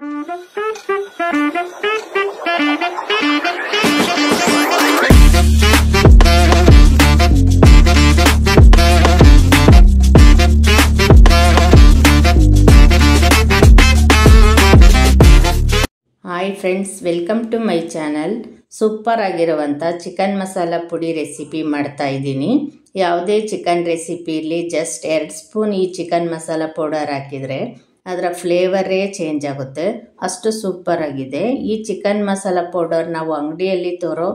Hi friends, welcome to my channel. Super ಆಗಿರುವಂಥ chicken masala ಪುಡಿ recipe ಮಾಡ್ತಾ ಇದ್ದೀನಿ. ಯಾವುದೇ ಚಿಕನ್ ರೆಸಿಪಿ ಇರಲಿ, ಜಸ್ಟ್ 2 ಸ್ಪೂನ್ ಈ ಚಿಕನ್ ಮಸಾಲ ಪೌಡರ್ ಹಾಕಿದರೆ ಅದರ ಫ್ಲೇವರೇ ಚೇಂಜ್ ಆಗುತ್ತೆ. ಅಷ್ಟು ಸೂಪರ್ ಆಗಿದೆ. ಈ ಚಿಕನ್ ಮಸಾಲ ಪೌಡರ್ ನಾವು ಅಂಗಡಿಯಲ್ಲಿ ತರೋ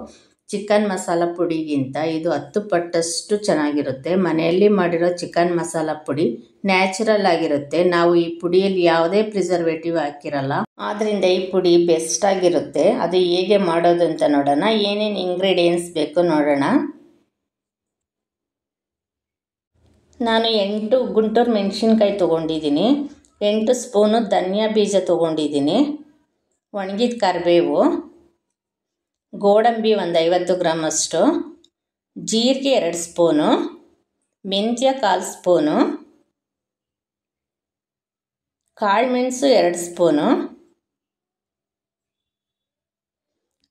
ಚಿಕನ್ ಮಸಾಲ ಪುಡಿಗಿಂತ ಇದು 10 ಪಟ್ಟಷ್ಟು ಚೆನ್ನಾಗಿರುತ್ತೆ. ಮನೆಯಲ್ಲಿ ಮಾಡಿರೋ ಚಿಕನ್ ಮಸಾಲ ಪುಡಿ ನ್ಯಾಚುರಲ್ ಆಗಿರುತ್ತೆ. ನಾವು ಈ ಪುಡಿಯಲ್ಲಿ ಯಾವುದೇ ಪ್ರಿಸರ್ವೇಟಿವ್ ಹಾಕಿರಲ್ಲ. ಆದ್ದರಿಂದ ಈ ಪುಡಿ ಬೆಸ್ಟ್ ಆಗಿರುತ್ತೆ. ಅದು ಹೇಗೆ ಮಾಡೋದು ಅಂತ ನೋಡೋಣ. ಏನೇನು ಇಂಗ್ರೀಡಿಯೆಂಟ್ಸ್ ಬೇಕು ನೋಡೋಣ. ನಾನು 8 ಗುಂಟೂರು ಮೆಣಸಿನ್ಕಾಯಿ ತೊಗೊಂಡಿದ್ದೀನಿ. 8 ಸ್ಪೂನು ಧನಿಯಾ ಬೀಜ ತೊಗೊಂಡಿದ್ದೀನಿ. ಒಣಗಿದ ಕರಿಬೇವು, ಗೋಡಂಬಿ ಒಂದು 50 ಗ್ರಾಮ್ ಅಷ್ಟು, ಜೀರಿಗೆ 2 ಸ್ಪೂನು, ಮೆಂತ್ಯ 1/4 ಸ್ಪೂನು, ಕಾಳುಮೆಣಸು 2 ಸ್ಪೂನು,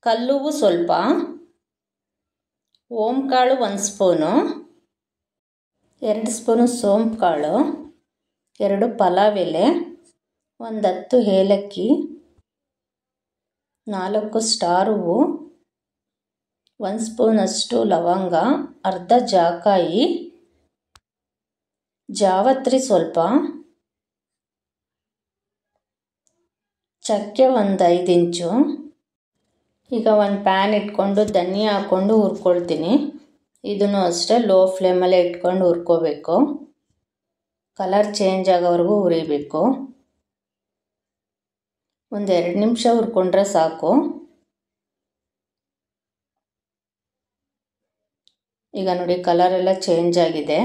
ಕಲ್ಲುವು ಸ್ವಲ್ಪ, ಓಂಕಾಳು 1 ಸ್ಪೂನು, 2 ಸ್ಪೂನು ಸೋಂಪು ಕಾಳು, 2 ಪಲಾವ್ ಎಲೆ, 10 ಏಲಕ್ಕಿ, 4 ಸ್ಟಾರ್ ಹೂವು, 1 ಸ್ಪೂನಷ್ಟು ಲವಂಗ, ಅರ್ಧ ಜಾಕಾಯಿ, ಜಾವತ್ರಿ ಸ್ವಲ್ಪ, ಚಕ್ಕೆ 1 5 ಇಂಚು. ಈಗ ಒಂದು ಪ್ಯಾನ್ ಇಟ್ಕೊಂಡು ಧನಿಯಾ ಹಾಕ್ಕೊಂಡು ಹುರ್ಕೊಳ್ತೀನಿ. ಇದನ್ನು ಅಷ್ಟೇ ಲೋ ಫ್ಲೇಮಲ್ಲೇ ಇಟ್ಕೊಂಡು ಹುರ್ಕೋಬೇಕು. ಕಲರ್ ಚೇಂಜ್ ಆಗೋವರೆಗೂ ಹುರಿಬೇಕು. ಒಂದು 2 ನಿಮಿಷ ಹುರ್ಕೊಂಡ್ರೆ ಸಾಕು. ಈಗ ನೋಡಿ, ಕಲರ್ ಎಲ್ಲ ಚೇಂಜ್ ಆಗಿದೆ.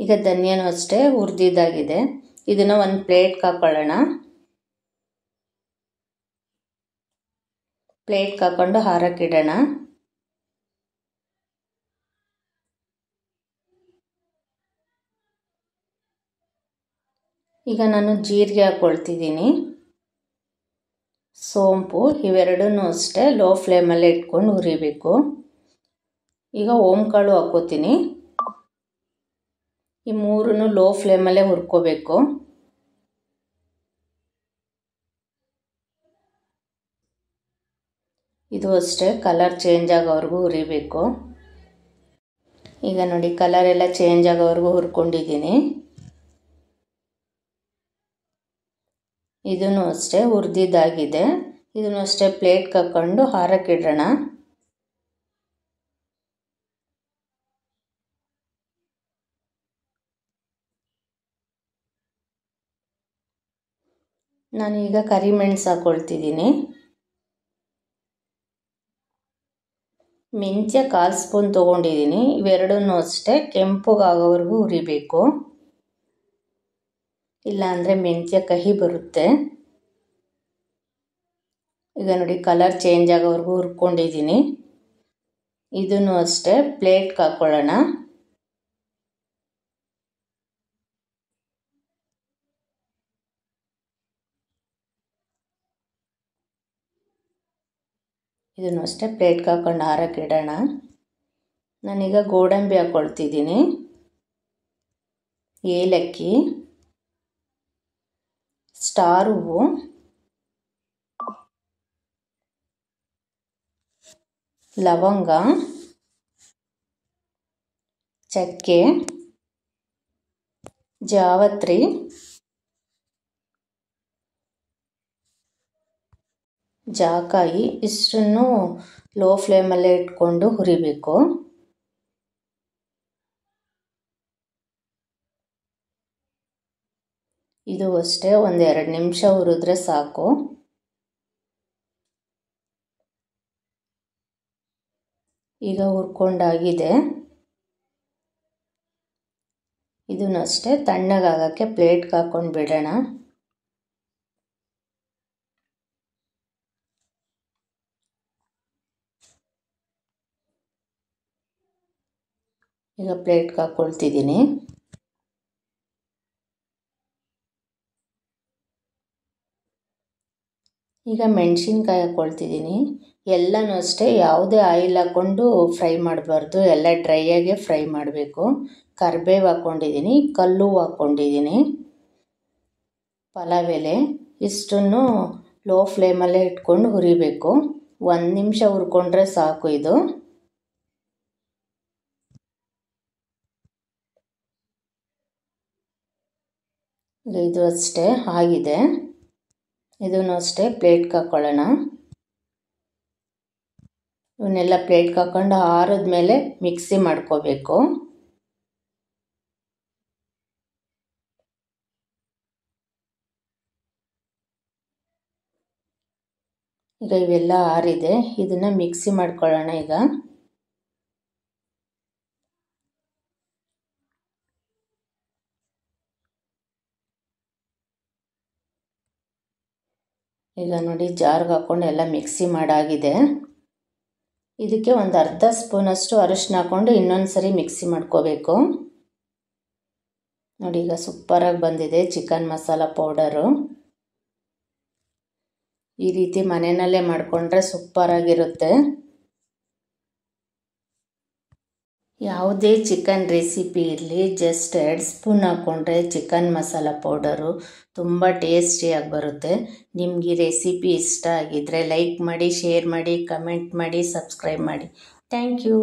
ಈಗ ಧನಿಯಾನು ಅಷ್ಟೇ ಹುರಿದಿದ್ದಾಗಿದೆ. ಇದನ್ನು ಒಂದು ಪ್ಲೇಟ್ಗೆ ಹಾಕೊಳ್ಳೋಣ. ಪ್ಲೇಟ್ಗೆ ಹಾಕೊಂಡು ಹಾರಕ್ಕಿಡೋಣ. ಈಗ ನಾನು ಜೀರಿಗೆ ಹಾಕ್ಕೊಳ್ತಿದ್ದೀನಿ, ಸೋಂಪು, ಇವೆರಡನ್ನೂ ಅಷ್ಟೇ ಲೋ ಫ್ಲೇಮಲ್ಲೇ ಇಟ್ಕೊಂಡು ಹುರಿಬೇಕು. ಈಗ ಓಂಕಾಳು ಹಾಕ್ಕೋತೀನಿ. ಈ ಮೂರನ್ನು ಲೋ ಫ್ಲೇಮಲ್ಲೇ ಹುರ್ಕೋಬೇಕು. ಇದು ಅಷ್ಟೇ ಕಲರ್ ಚೇಂಜ್ ಆಗೋವರೆಗೂ ಹುರಿಬೇಕು. ಈಗ ನೋಡಿ, ಕಲರ್ ಎಲ್ಲ ಚೇಂಜ್ ಆಗೋವರೆಗೂ ಹುರ್ಕೊಂಡಿದ್ದೀನಿ. ಇದನ್ನು ಅಷ್ಟೇ ಹುರಿದಿದ್ದಾಗಿದೆ. ಇದನ್ನು ಅಷ್ಟೇ ಪ್ಲೇಟ್ಗೆ ಹಾಕ್ಕೊಂಡು ಹಾರಕ್ಕಿಡೋಣ. ನಾನೀಗ ಕರಿಮೆಣಸು ಹಾಕ್ಕೊಳ್ತಿದ್ದೀನಿ. ಮೆಂತ್ಯ 1/4 ಸ್ಪೂನ್ ತೊಗೊಂಡಿದ್ದೀನಿ. ಇವೆರಡನ್ನೂ ಅಷ್ಟೇ ಕೆಂಪುಗಾಗೋವರೆಗೂ ಹುರಿಬೇಕು. ಇಲ್ಲಾಂದರೆ ಮೆಂತ್ಯ ಕಹಿ ಬರುತ್ತೆ. ಈಗ ನೋಡಿ, ಕಲರ್ ಚೇಂಜ್ ಆಗೋವರೆಗೂ ಹುರ್ಕೊಂಡಿದ್ದೀನಿ. ಇದನ್ನು ಅಷ್ಟೇ ಪ್ಲೇಟ್ಗೆ ಹಾಕ್ಕೊಳ್ಳೋಣ. ಇದನ್ನು ಅಷ್ಟೇ ಪ್ಲೇಟ್ಗೆ ಹಾಕ್ಕೊಂಡು ಹಾರಕ್ಕಿಡೋಣ. ನಾನೀಗ ಗೋಡಂಬಿ ಹಾಕ್ಕೊಳ್ತಿದ್ದೀನಿ, ಏಲಕ್ಕಿ, ಸ್ಟಾರ್ ಹೂವು, ಲವಂಗ, ಚಕ್ಕೆ, ಜಾವತ್ರಿ, ಜಾಕಾಯಿ ಇಷ್ಟನ್ನು ಲೋ ಫ್ಲೇಮಲ್ಲೇ ಇಟ್ಕೊಂಡು ಹುರಿಬೇಕು. ಇದು ಅಷ್ಟೇ ಒಂದು 2 ನಿಮಿಷ ಹುರಿದ್ರೆ ಸಾಕು. ಈಗ ಹುರ್ಕೊಂಡಾಗಿದೆ. ಇದನ್ನು ಅಷ್ಟೇ ತಣ್ಣಗಾಗಕ್ಕೆ ಪ್ಲೇಟ್ಗೆ ಹಾಕ್ಕೊಂಡು ಬಿಡೋಣ. ಈಗ ಪ್ಲೇಟ್ಗೆ ಹಾಕ್ಕೊಳ್ತಿದ್ದೀನಿ. ಈಗ ಮೆಣಸಿನ್ಕಾಯಿ ಹಾಕ್ಕೊಳ್ತಿದ್ದೀನಿ. ಎಲ್ಲನೂ ಅಷ್ಟೇ ಯಾವುದೇ ಆಯಿಲ್ ಹಾಕ್ಕೊಂಡು ಫ್ರೈ ಮಾಡಬಾರ್ದು, ಎಲ್ಲ ಡ್ರೈಯಾಗೆ ಫ್ರೈ ಮಾಡಬೇಕು. ಕರಿಬೇವು ಹಾಕ್ಕೊಂಡಿದ್ದೀನಿ, ಕಲ್ಲು ಹಾಕ್ಕೊಂಡಿದ್ದೀನಿ, ಪಲಾವ್ ಎಲೆ ಇಷ್ಟನ್ನು ಲೋ ಫ್ಲೇಮಲ್ಲೇ ಇಟ್ಕೊಂಡು ಹುರಿಬೇಕು. 1 ನಿಮಿಷ ಹುರ್ಕೊಂಡ್ರೆ ಸಾಕು. ಇದು ಅಷ್ಟೇ ಆಗಿದೆ. ಇದನ್ನು ಅಷ್ಟೇ ಪ್ಲೇಟ್ಗೆ ಹಾಕ್ಕೊಳ್ಳೋಣ. ಇವನ್ನೆಲ್ಲ ಪ್ಲೇಟ್ಗೆ ಹಾಕ್ಕೊಂಡು ಆರಿದ್ಮೇಲೆ ಮಿಕ್ಸಿ ಮಾಡ್ಕೋಬೇಕು. ಈಗ ಇವೆಲ್ಲ ಆರಿದೆ, ಇದನ್ನು ಮಿಕ್ಸಿ ಮಾಡ್ಕೊಳ್ಳೋಣ. ಈಗ ನೋಡಿ ಜಾರ್ಗೆ ಹಾಕ್ಕೊಂಡು ಎಲ್ಲ ಮಿಕ್ಸಿ ಮಾಡಾಗಿದೆ. ಇದಕ್ಕೆ ಒಂದು ಅರ್ಧ ಸ್ಪೂನಷ್ಟು ಅರಿಶಿನ ಹಾಕ್ಕೊಂಡು ಇನ್ನೊಂದು ಸರಿ ಮಿಕ್ಸಿ ಮಾಡ್ಕೋಬೇಕು. ನೋಡಿ ಈಗ ಸೂಪರಾಗಿ ಬಂದಿದೆ ಚಿಕನ್ ಮಸಾಲ ಪೌಡರು. ಈ ರೀತಿ ಮನೆಯಲ್ಲೇ ಮಾಡಿಕೊಂಡ್ರೆ ಸೂಪರಾಗಿರುತ್ತೆ. ಯಾವುದೇ ಚಿಕನ್ ರೆಸಿಪಿ ಇರಲಿ, ಜಸ್ಟ್ 2 ಸ್ಪೂನ್ ಹಾಕ್ಕೊಂಡ್ರೆ ಚಿಕನ್ ಮಸಾಲ ಪೌಡರು ತುಂಬ ಟೇಸ್ಟಿಯಾಗಿ ಬರುತ್ತೆ. ನಿಮ್ಗೆ ಈ ರೆಸಿಪಿ ಇಷ್ಟ ಆಗಿದ್ದರೆ ಲೈಕ್ ಮಾಡಿ, ಶೇರ್ ಮಾಡಿ, ಕಮೆಂಟ್ ಮಾಡಿ, ಸಬ್ಸ್ಕ್ರೈಬ್ ಮಾಡಿ. Thank you.